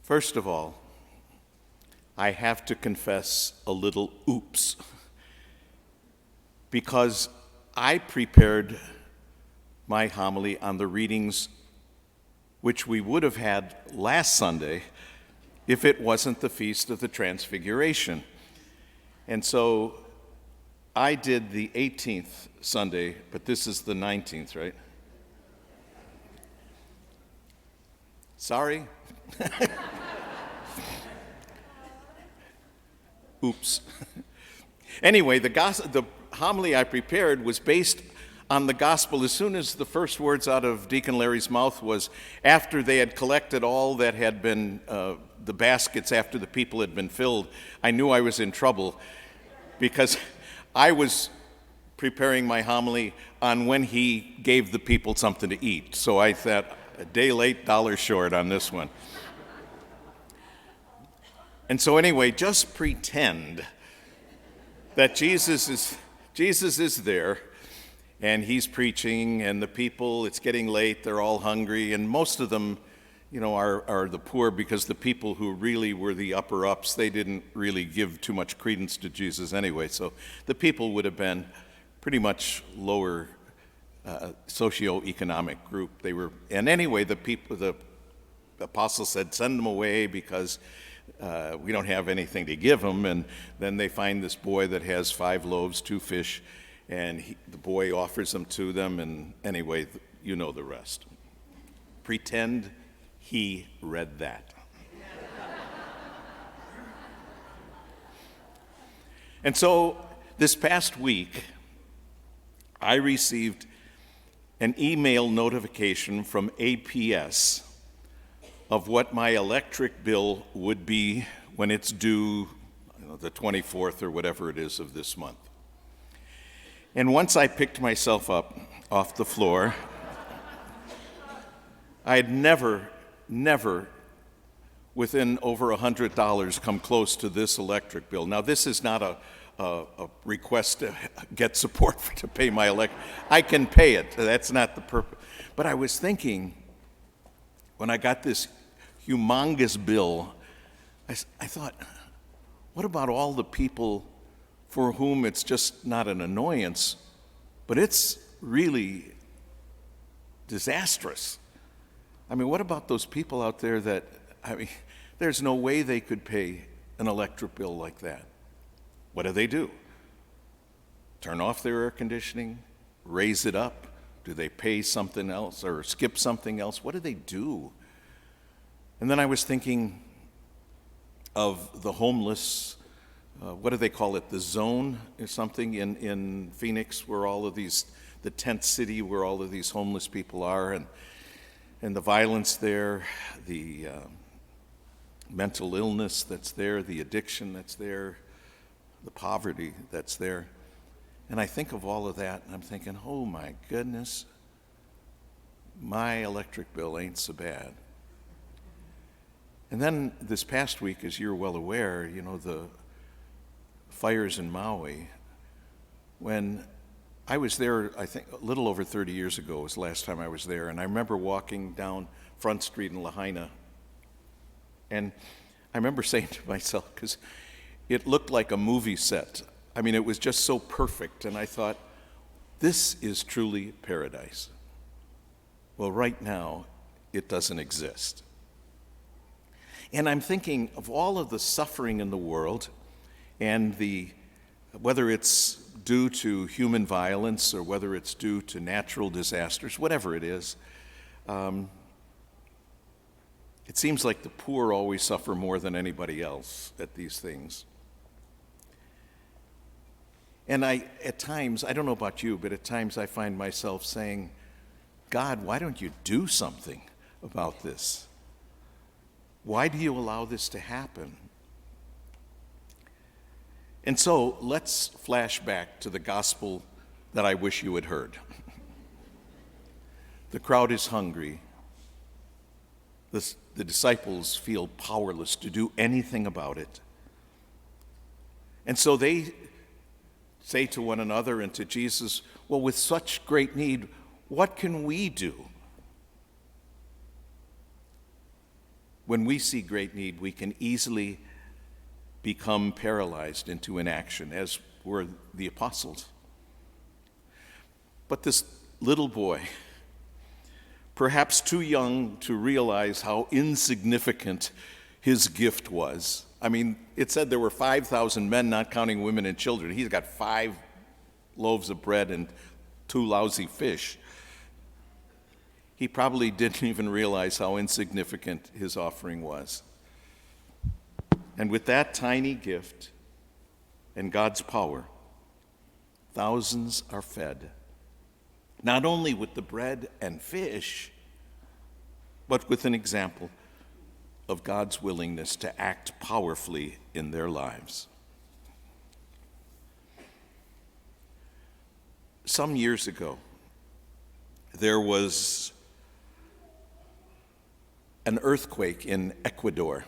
First of all, I have to confess a little oops, because I prepared my homily on the readings which we would have had last Sunday if it wasn't the Feast of the Transfiguration. And so I did the 18th Sunday, but this is the 19th, right? Sorry? Oops. Anyway, the homily I prepared was based on the gospel. As soon as the first words out of Deacon Larry's mouth was, after they had collected all that had been, the baskets after the people had been filled, I knew I was in trouble, because I was preparing my homily on when he gave the people something to eat. So I thought, a day late, dollar short on this one. And so anyway, just pretend that Jesus is there, and he's preaching, and the people, it's getting late, they're all hungry, and most of them, are the poor, because the people who really were the upper-ups, they didn't really give too much credence to Jesus anyway. So the people would have been pretty much lower socioeconomic group. And anyway, the apostles said, send them away, because we don't have anything to give them. And then they find this boy that has 5 loaves, 2 fish, and the boy offers them to them, and anyway, you know the rest. Pretend he read that. And so this past week, I received an email notification from APS of what my electric bill would be when it's due, the 24th or whatever it is of this month. And once I picked myself up off the floor, I had never, within over $100, come close to this electric bill. Now, this is not a request to get support to pay my electric. I can pay it. That's not the purpose. But I was thinking, when I got this humongous bill, I thought, what about all the people for whom it's just not an annoyance, but it's really disastrous? I mean, what about those people out there that, there's no way they could pay an electric bill like that? What do? Turn off their air conditioning? Raise it up? Do they pay something else or skip something else? What do they do? And then I was thinking of the homeless, what do they call it, the zone or something in Phoenix, where all of these, the tent city where all of these homeless people are, and the violence there, the mental illness that's there, the addiction that's there, the poverty that's there. And I think of all of that, and I'm thinking, oh my goodness, my electric bill ain't so bad. And then this past week, as you're well aware, the fires in Maui, when I was there, I think a little over 30 years ago was the last time I was there, and I remember walking down Front Street in Lahaina, and I remember saying to myself, because it looked like a movie set. I mean, it was just so perfect, and I thought, this is truly paradise. Well, right now, it doesn't exist. And I'm thinking of all of the suffering in the world, and whether it's due to human violence or whether it's due to natural disasters, whatever it is, it seems like the poor always suffer more than anybody else at these things. And at times, I don't know about you, but at times I find myself saying, God, why don't you do something about this? Why do you allow this to happen? And so let's flash back to the gospel that I wish you had heard. The crowd is hungry. The disciples feel powerless to do anything about it. And so they say to one another and to Jesus, well, with such great need, what can we do? when we see great need, we can easily become paralyzed into inaction, as were the apostles. But this little boy, perhaps too young to realize how insignificant his gift was. I mean, it said there were 5,000 men, not counting women and children. He's got 5 loaves of bread and 2 lousy fish. He probably didn't even realize how insignificant his offering was. And with that tiny gift and God's power, thousands are fed, not only with the bread and fish, but with an example of God's willingness to act powerfully in their lives. Some years ago, there was an earthquake in Ecuador,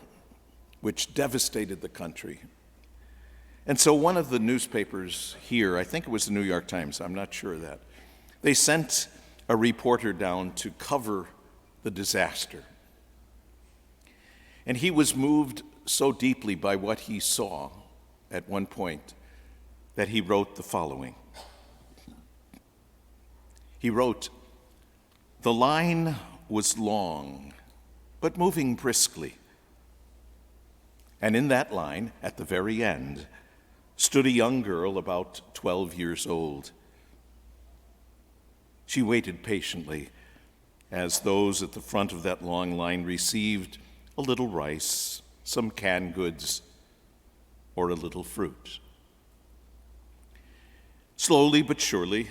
which devastated the country. And so one of the newspapers here, I think it was the New York Times, I'm not sure of that, they sent a reporter down to cover the disaster. And he was moved so deeply by what he saw at one point that he wrote the following. He wrote, "The line was long, but moving briskly. And in that line, at the very end, stood a young girl about 12 years old. She waited patiently as those at the front of that long line received a little rice, some canned goods, or a little fruit. Slowly but surely,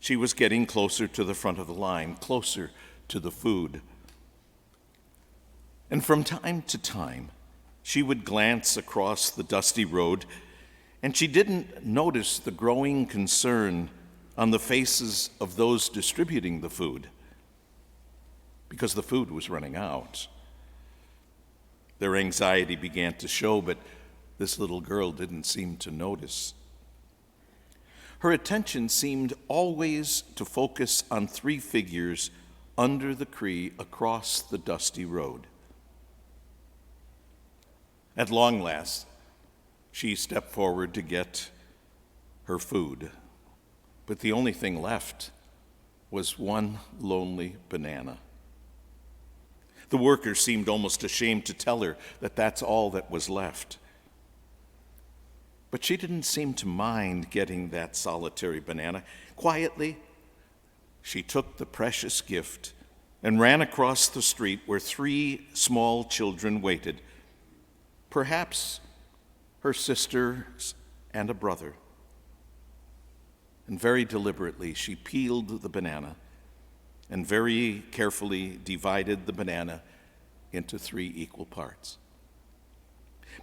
she was getting closer to the front of the line, closer to the food. And from time to time, she would glance across the dusty road, and she didn't notice the growing concern on the faces of those distributing the food, because the food was running out. Their anxiety began to show, but this little girl didn't seem to notice. Her attention seemed always to focus on 3 figures under the tree across the dusty road. At long last, she stepped forward to get her food, but the only thing left was one lonely banana. The worker seemed almost ashamed to tell her that that's all that was left. But she didn't seem to mind getting that solitary banana. Quietly, she took the precious gift and ran across the street where 3 small children waited, perhaps her sisters and a brother. And very deliberately, she peeled the banana and very carefully divided the banana into 3 equal parts.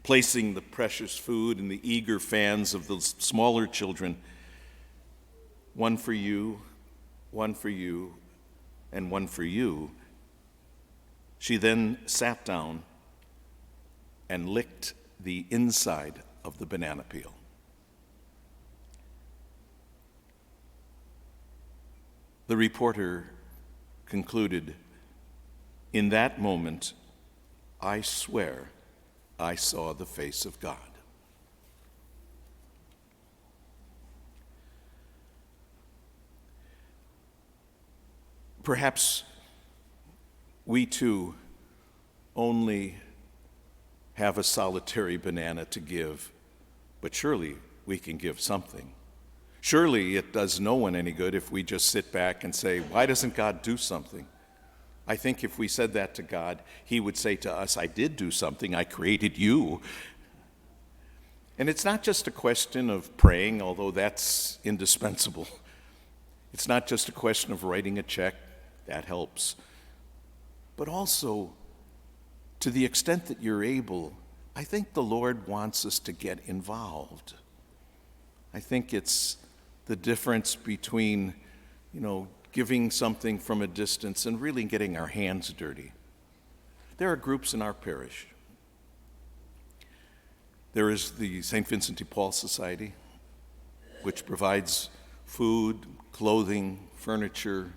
Placing the precious food in the eager fans of the smaller children, one for you, and one for you, she then sat down and licked the inside of the banana peel. The reporter concluded, "In that moment, I swear I saw the face of God." Perhaps we too only have a solitary banana to give, but surely we can give something. Surely it does no one any good if we just sit back and say, "Why doesn't God do something?" I think if we said that to God, He would say to us, "I did do something. I created you." And it's not just a question of praying, although that's indispensable. It's not just a question of writing a check. That helps. But also, to the extent that you're able, I think the Lord wants us to get involved. I think it's the difference between, giving something from a distance and really getting our hands dirty. There are groups in our parish. There is the St. Vincent de Paul Society, which provides food, clothing, furniture,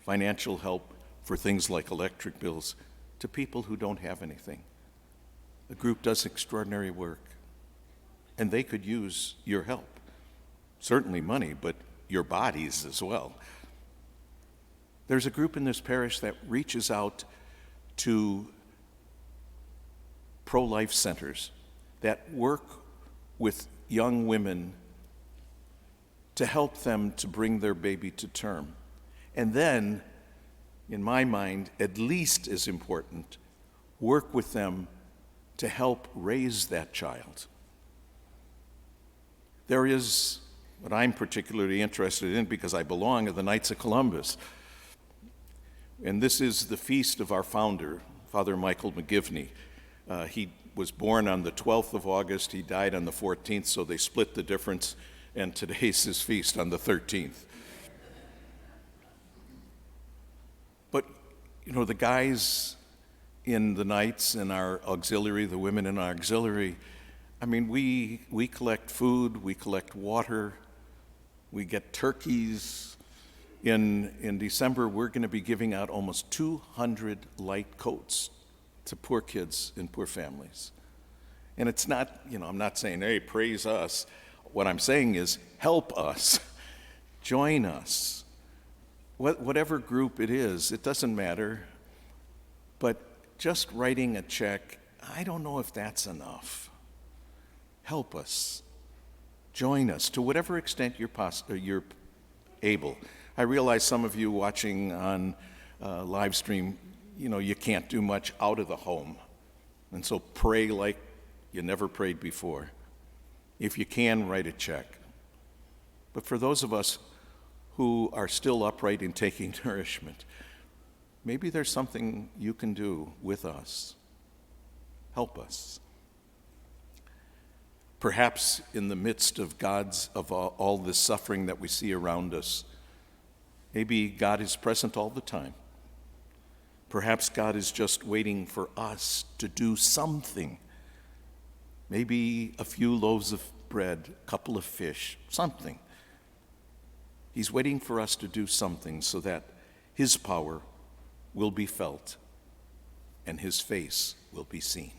financial help for things like electric bills to people who don't have anything. The group does extraordinary work, and they could use your help. Certainly money, but your bodies as well. There's a group in this parish that reaches out to pro-life centers that work with young women to help them to bring their baby to term. And then, in my mind, at least as important, work with them to help raise that child. There is what I'm particularly interested in, because I belong to the Knights of Columbus. And this is the feast of our founder, Father Michael McGivney. He was born on the 12th of August. He died on the 14th, so they split the difference, and today's his feast on the 13th. But, the guys in the Knights, in our auxiliary, the women in our auxiliary, we collect food, we collect water, we get turkeys. In December, we're going to be giving out almost 200 light coats to poor kids and poor families. And it's not, I'm not saying, hey, praise us. What I'm saying is help us, join us. Whatever group it is, it doesn't matter. But just writing a check, I don't know if that's enough. Help us. Join us to whatever extent you're able. I realize some of you watching on live stream, you can't do much out of the home. And so pray like you never prayed before. If you can, write a check. But for those of us who are still upright in taking nourishment, maybe there's something you can do with us. Help us. Perhaps in the midst of all this suffering that we see around us, maybe God is present all the time. Perhaps God is just waiting for us to do something. Maybe a few loaves of bread, a couple of fish, something. He's waiting for us to do something so that His power will be felt and His face will be seen.